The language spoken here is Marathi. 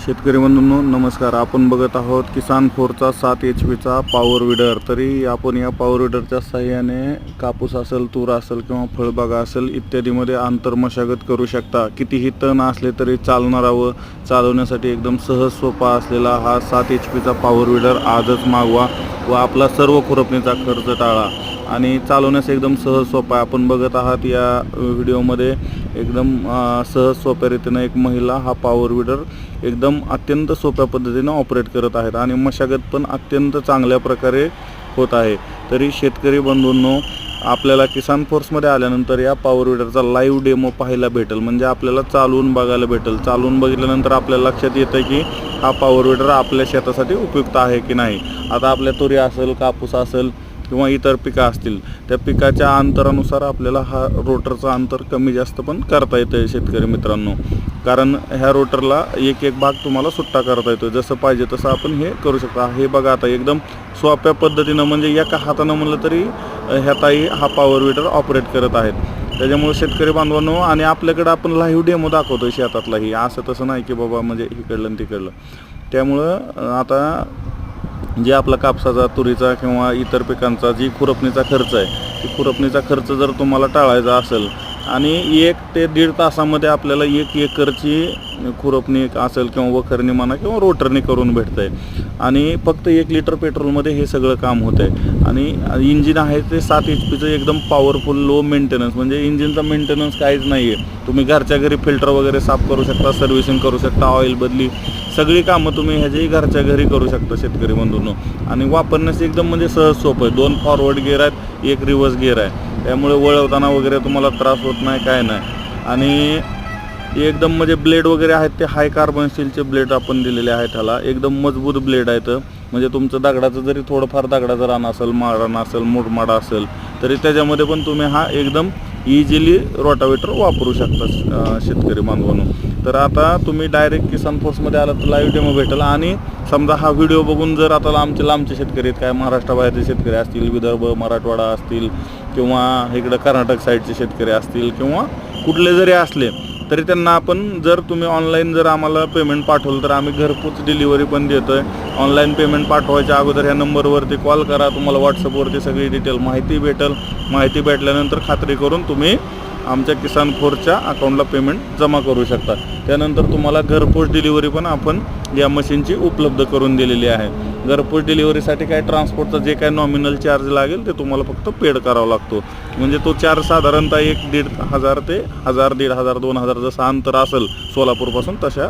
शेतकरी बंधूंनो नमस्कार. आपण बघत आहोत किसान फोरचा 7 HP पॉवर विडर. तरी आपण या पॉवर विडरच्या साहाय्याने कापूस असेल, तूर असेल किंवा फळबागा असेल इत्यादीमध्ये आंतर मशागत करू शकता. कितीही तण असले तरी चालणारा व चालवण्यासाठी एकदम सहज सोपा असलेला हा 7 HP पॉवर विडर आजच मागवा व आपला सर्व खुरपणीचा खर्च टाळा आणि चालवण्यास एकदम सहज सोपा आहे. आपण बघत आहात या व्हिडिओमध्ये एकदम सहज सोप्या रीतीनं एक महिला हा पॉवर विडर एकदम अत्यंत सोप्या पद्धतीने ऑपरेट करत आहेत आणि मशागत पण अत्यंत चांगल्या प्रकारे होत आहे. तरी शेतकरी बंधूंनो, आपल्याला किसान फोर्समध्ये आल्यानंतर या पॉवर विडरचा लाईव्ह डेमो पाहायला भेटेल, म्हणजे आपल्याला चालवून बघायला भेटेल. चालवून बघितल्यानंतर आपल्याला लक्षात येतं की हा पॉवर विडर आपल्या शेतासाठी उपयुक्त आहे की नाही. आता आपल्या तुरी असेल, कापूस असेल किंवा इतर पिकं असतील, त्या पिकाच्या अंतरानुसार आपल्याला हा रोटरचं अंतर कमी जास्त पण करता येतं शेतकरी मित्रांनो. कारण ह्या रोटरला एक एक भाग तुम्हाला सुट्टा करता येतो, जसं पाहिजे तसं आपण हे करू शकता. हे बघा आता एकदम सोप्या पद्धतीनं, म्हणजे एका हातानं म्हणलं तरी ह्या ताई हा पॉवर विडर ऑपरेट करत आहेत. त्याच्यामुळे शेतकरी बांधवांनो, आणि आपल्याकडं आपण लाईव्ह डेमो दाखवतो शेतातलाही, असं तसं नाही की बाबा म्हणजे इकडलं आणि तिकडलं. त्यामुळं आता जे आपला कापसाचा, तुरीचा किंवा इतर पिकांचा जी खुरपणीचा खर्च आहे, ती खुरपणीचा खर्च जर तुम्हाला टाळायचा असेल आणि 1 ते 1.5 तासामध्ये आपल्याला 1 एकरची खुरपणी असेल किंवा वखरणी म्हणा किंवा रोटरनी करून भेटतं आहे आणि फक्त 1 लिटर पेट्रोलमध्ये हे सगळं काम होतं आहे. आणि इंजिन आहे ते 7 HP एकदम पॉवरफुल, लो मेंटेनन्स, म्हणजे इंजिनचा मेंटेनन्स काहीच नाही आहे. तुम्ही घरच्या घरी फिल्टर वगैरे साफ करू शकता, सर्व्हिसिंग करू शकता, ऑइल बदली, सगळी कामं तुम्ही ह्याची घरच्या घरी करू शकता शेतकरी बंधूंनो. आणि वापरण्यास एकदम म्हणजे सहज सोपं आहे. 2 फॉरवर्ड गिअर आहेत, 1 रिव्हर्स गिअर आहे, त्यामुळे वळवताना वगैरे तुम्हाला त्रास होत नाही, काय नाही. आणि एकदम म्हणजे ब्लेड वगैरे आहेत ते हाय कार्बन स्टीलचे ब्लेड आपण दिलेले आहेत. ह्याला एकदम मजबूत ब्लेड आहेत, म्हणजे तुमचं दगडाचं जरी थोडंफार दगडाचं रान असेल, माळरान असेल, मुरमाडा असेल, तरी त्याच्यामध्ये पण तुम्ही हा एकदम इझिली रोटावेटर वापरू शकता शेतकरी बांधवांनो. तर आता तुम्ही डायरेक्ट किसान फोर्समध्ये आला तर लाईव्ह डेमो भेटेल. आणि समजा हा व्हिडिओ बघून जर आता लांबचे शेतकरी आहेत, काय महाराष्ट्राबाहेरचे शेतकरी असतील, विदर्भ, मराठवाडा असतील किंवा इकडं कर्नाटक साईडचे शेतकरी असतील किंवा कुठले जरी असले, तरी त्यांना आपण जर तुम्ही ऑनलाईन जर आम्हाला पेमेंट पाठवलं तर आम्ही घरपोच डिलिव्हरी पण देतो आहे. ऑनलाईन पेमेंट पाठवायच्या अगोदर ह्या नंबरवरती कॉल करा, तुम्हाला व्हॉट्सअपवरती सगळी डिटेल माहिती भेटेल. माहिती भेटल्यानंतर खात्री करून तुम्ही आमच्या किसान फोर्सच्या अकाउंटला पेमेंट जमा करू शकता. त्यानंतर तुम्हाला घरपोच डिलिव्हरी पण आपण या मशीनची उपलब्ध करून दिलेली आहे. घरपोच डिलिव्हरीसाठी काय ट्रान्सपोर्टचा जे काय नॉमिनल चार्ज लागेल ते तुम्हाला फक्त पेड करावा लागतो. म्हणजे तो चार्ज साधारणतः 1,500 ते 1,000, 1,500, 2,000 जसं अंतर असेल सोलापूरपासून तशा